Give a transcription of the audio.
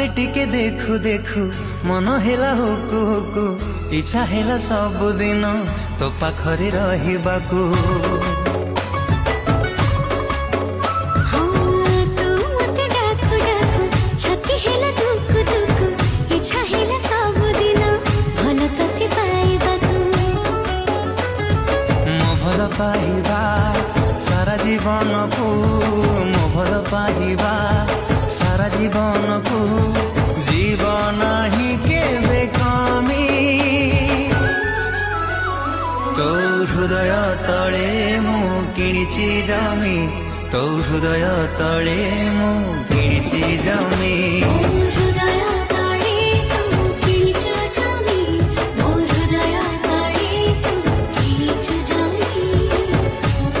तते टिके देखु देखु मन हेला हुकु हुकु इच्छा हेला सब दिन तो पाखरे रहिबाकू भल पाइबा सारा जीवन को मो भल पाइबा सारा जीवन को जीवन ही केबे कमी तो हृदय तले मु किणिची जमी तो हृदय तले मु किणिची जमी।